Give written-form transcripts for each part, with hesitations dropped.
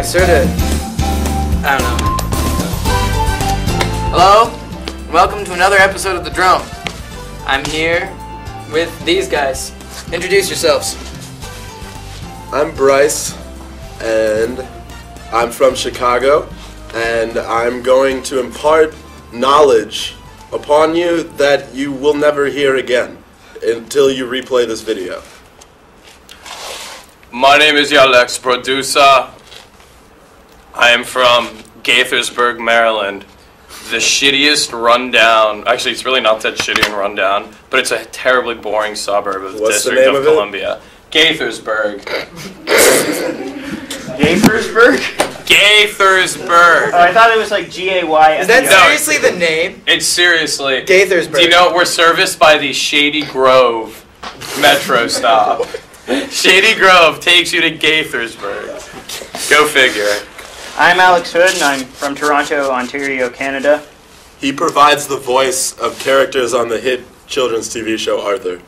sort of, I don't know. Hello, welcome to another episode of The Drome. I'm here with these guys. Introduce yourselves. I'm Bryce, and I'm from Chicago, and I'm going to impart knowledge upon you that you will never hear again until you replay this video. My name is Alex Producer. I am from Gaithersburg, Maryland. The shittiest rundown, actually it's really not that shitty and rundown, but it's a terribly boring suburb of the District of Columbia. Gaithersburg. Gaithersburg? Gaithersburg. Oh, I thought it was like G-A-Y. Is that seriously the name? It's seriously. Gaithersburg. Do you know we're serviced by the Shady Grove metro stop? Shady Grove takes you to Gaithersburg. Go figure. I'm Alex Hood, and I'm from Toronto, Ontario, Canada. He provides the voice of characters on the hit children's TV show Arthur.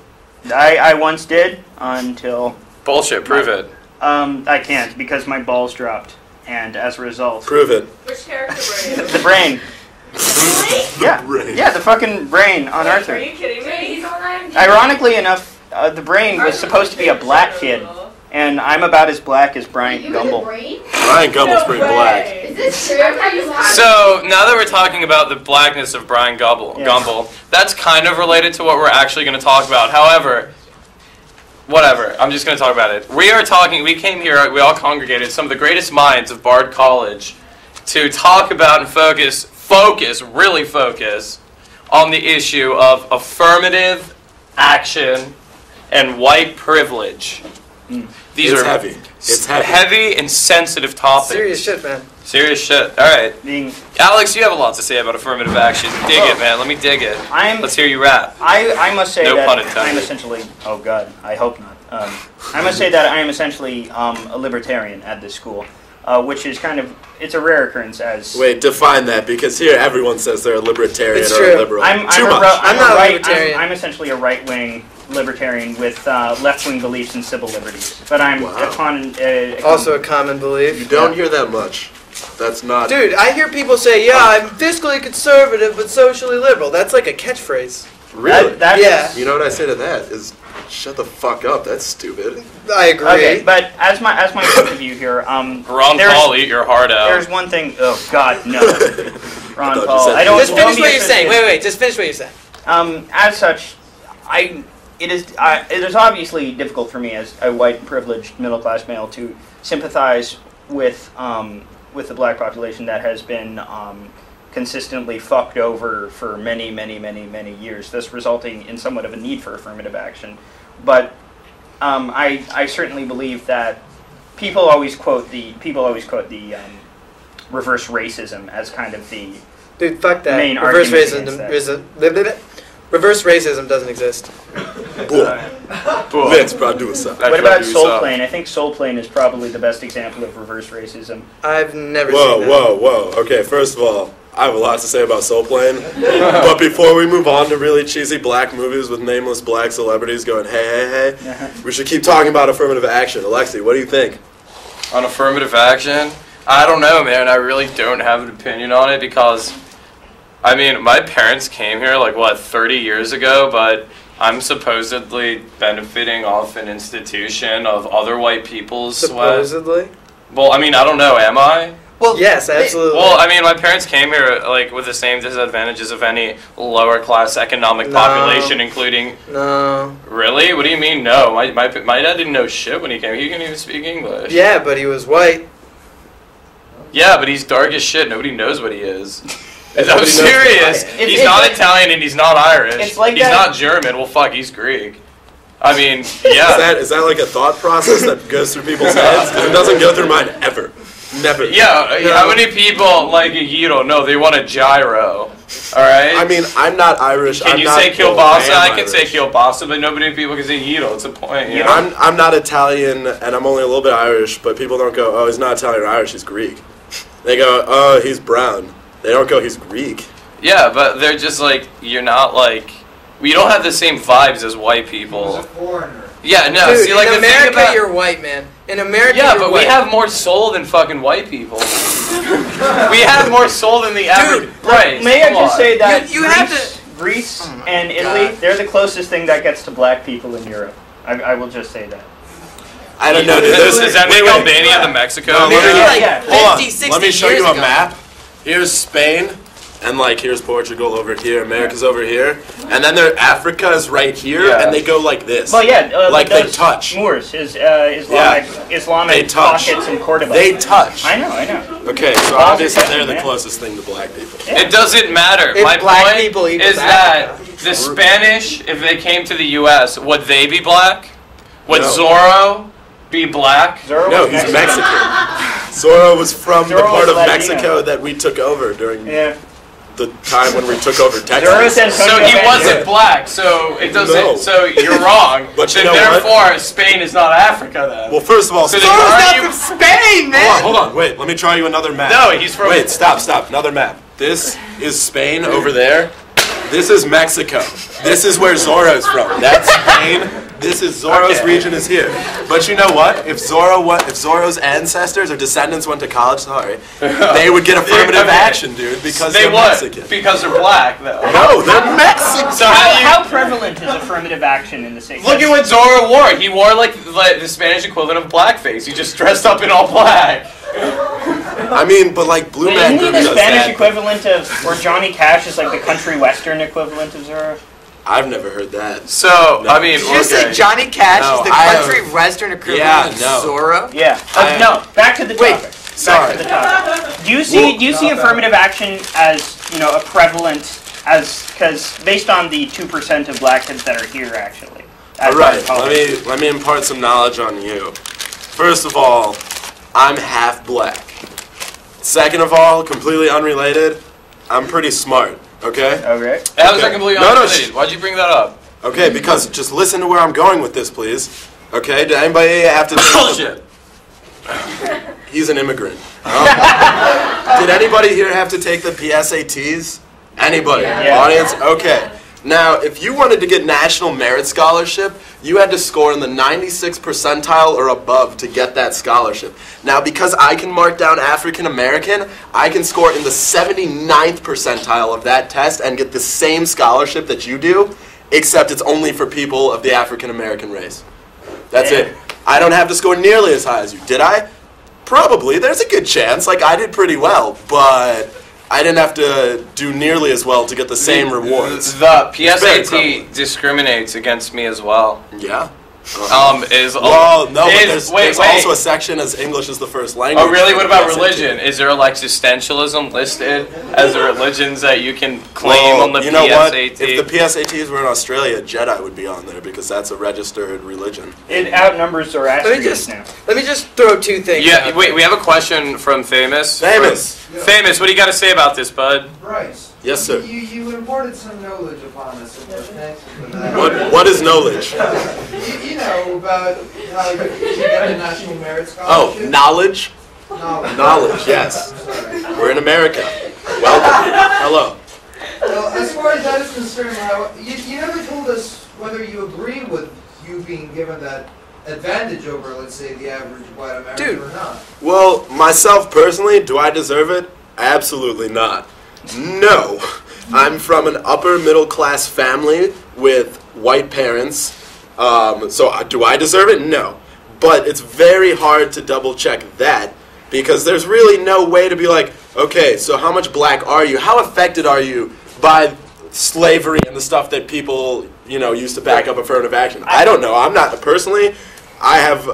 I once did until... Bullshit, prove it. I can't because my balls dropped, and as a result... Prove it. Which character were you? The brain. Yeah, brain. yeah, the fucking brain on Arthur. Are you kidding me? He's on IMDb. Ironically enough, the brain was supposed to be a black kid, and I'm about as black as Brian Gumble. Brian Gumble's pretty black. Is this true? So, now that we're talking about the blackness of Brian Gumble, that's kind of related to what we're actually going to talk about. However, whatever, I'm just going to talk about it. We came here, we all congregated, some of the greatest minds of Bard College to talk about and really focus on the issue of affirmative action and white privilege. These It's are heavy. It's heavy and sensitive topics. Serious shit, man. Serious shit. All right. Alex, you have a lot to say about affirmative action. Dig it, man. Let me dig it. Let's hear you rap. I must say No that pun intended. I'm essentially... Oh, God. I hope not. I must say that I am essentially a libertarian at this school, which is kind of... It's a rare occurrence as... Wait, define that, because here everyone says they're a libertarian It's or true. a liberal. I'm not a libertarian. I'm essentially a right-wing libertarian with left-wing beliefs in civil liberties. But I'm Also a common belief. You don't hear that much. That's not... Dude, I hear people say, yeah, I'm fiscally conservative but socially liberal. That's like a catchphrase. Really? Yeah. You know what I say to that is, shut the fuck up, that's stupid. I agree. Okay, but as my point of view here, Ron Paul, eat your heart out. There's one thing... Oh, God, no. Ron you Paul. said- I don't... Just finish what you're saying. Wait, just finish what you're saying. As such, it is obviously difficult for me as a white, privileged, middle-class male to sympathize with the black population that has been consistently fucked over for many, many, many, many years, thus resulting in somewhat of a need for affirmative action. But I certainly believe that people always quote the reverse racism as kind of the Dude, fuck that. main Reverse argument racism. Reverse racism doesn't exist. Let's produce that. What about Soul Plane? I think Soul Plane is probably the best example of reverse racism. I've never seen that. Whoa. Okay, first of all, I have a lot to say about Soul Plane. But before we move on to really cheesy black movies with nameless black celebrities going, hey, we should keep talking about affirmative action. Alexi, what do you think? On affirmative action? I don't know, man. I really don't have an opinion on it because, I mean, my parents came here, 30 years ago, but I'm supposedly benefiting off an institution of other white people's sweat. Supposedly? Well, I mean, I don't know. Am I? Well, yes, absolutely. Well, I mean, my parents came here, with the same disadvantages of any lower-class economic population, including... No. Really? What do you mean, no? My dad didn't know shit when he came. He couldn't even speak English. Yeah, but he was white. Yeah, but he's dark as shit. Nobody knows what he is. I'm serious. He's not Italian and he's not Irish. He's not German. Well, fuck, he's Greek. I mean, yeah. Is that like a thought process that goes through people's heads? Because it doesn't go through mine ever. Never. Yeah, how many people like a gyro? No, they want a gyro. Alright? I mean, I'm not Irish. Can you say kielbasa? I can say kielbasa, but nobody people can say gyro. It's a point. You know? I'm not Italian, and I'm only a little bit Irish, but people don't go, oh, he's not Italian or Irish, he's Greek. They go, oh, he's brown. They don't go, he's Greek. Yeah, but they're just you're not you don't have the same vibes as white people. He was a foreigner. Yeah, no. Dude, see, like in the America, thing about you're white, man. In America, yeah, you're but white. we have more soul than fucking white people. We have more soul than the average. Right? May I just say that You have to. Greece Oh my and Italy, God. they're the closest thing that gets to black people in Europe. I will just say that. I don't know, dude. Does that make Albania the Mexico? No, Maybe Hold like on. 50, Hold on. 60 Let me show years you a ago. map. Here's Spain, and like here's Portugal over here. America's over here, and then Africa is right here, Yeah. and they go like this. Well, yeah, Like they those touch. Moors, Islamic They touch. pockets in Cordoba. They touch. I know. Okay, so Well, obviously they're the man. closest thing to black people. Yeah. It doesn't matter. If My black point people equals is that Africa. the Spanish, if they came to the U.S., would they be black? Would No. Zorro be black? Zorro No, was he's Mexican. Mexican. Zorro was from the Zorro part was of Latino. Mexico that we took over during Yeah. the time when we took over Zorro's Texas. Antonio So he Banderas. wasn't black. So it doesn't. No. So you're wrong. But you then know what? therefore, Spain is not Africa then. Well, first of all, So stop. then Zorro's are not you- from Spain, man. Hold on, wait. Let me try you another map. No, he's from. Wait, stop. Another map. This is Spain over there. This is Mexico. This is where Zorro's from. That's Spain. This is Zorro's Okay. region is here. But you know what? If Zorro's ancestors or descendants went to college, they would get affirmative Okay. action, dude, because They they're would Mexican. because they're black though. No, they're Mexican. So how do you? How prevalent is affirmative action in the state? Look at what Zorro wore. He wore like the Spanish equivalent of blackface. He just dressed up in all black. I mean, but like Blue Man Isn't he Group the does Spanish that. equivalent of, or Johnny Cash is like the country western equivalent of Zorro? I've never heard that. So No. I mean, Did you say okay. Johnny Cash No, is the I country western equivalent Yeah, of no. Zorro? Yeah. I- No, back to the Wait, topic. sorry. Back to the topic. Do you see affirmative action as, you know, a prevalent as, because based on the 2% of black kids that are here actually. All right, let me impart some knowledge on you. First of all, I'm half black. Second of all, completely unrelated, I'm pretty smart. Okay. Okay. That was Okay. completely No, no, unrelated. Why'd you bring that up? Okay, because just listen to where I'm going with this, please. Okay, did anybody have to... Bullshit. He's an immigrant. Did anybody here have to take the PSATs? Anybody? Yeah. Audience? Okay. Now, if you wanted to get National Merit Scholarship, you had to score in the 96th percentile or above to get that scholarship. Now, because I can mark down African American, I can score in the 79th percentile of that test and get the same scholarship that you do, except it's only for people of the African American race. That's it. I don't have to score nearly as high as you. Did I? Probably. There's a good chance. Like, I did pretty well, but I didn't have to do nearly as well to get the same rewards. The It's very PSAT prevalent. discriminates against me as well. Yeah. Well, no, but there's also a section as English is the first language. Oh, really? What about PSAT. religion? Is there like existentialism listed as the religions that you can claim Well, on the you know what? PSAT? If the PSATs were in Australia, Jedi would be on there because that's a registered religion. It outnumbers Zoroastrians now. Let me just throw two things. Yeah, out wait, there. we have a question from Famous. Famous. Famous, what do you got to say about this, bud? Bryce. Yes, sir. You imparted some knowledge upon us, and we're thankful for that. What is knowledge? You know about how you get a National Merit Oh, Scholarship? knowledge? Knowledge, yes. I'm sorry. We're in America. Welcome. Hello. Well, as far as that is concerned, you never told us whether you agree with you being given that advantage over, let's say, the average white American Dude. or not. Well, myself personally, do I deserve it? Absolutely not. No. I'm from an upper middle class family with white parents. So do I deserve it? No. But it's very hard to double check that because there's really no way to be like, okay, so how much black are you? How affected are you by slavery and the stuff that people, used to back up affirmative action? I don't know. I'm not personally. I have,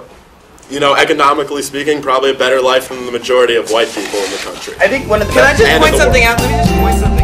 economically speaking, probably a better life than the majority of white people in the country. I think one of the Can I best just And point in the something out? Let me just point something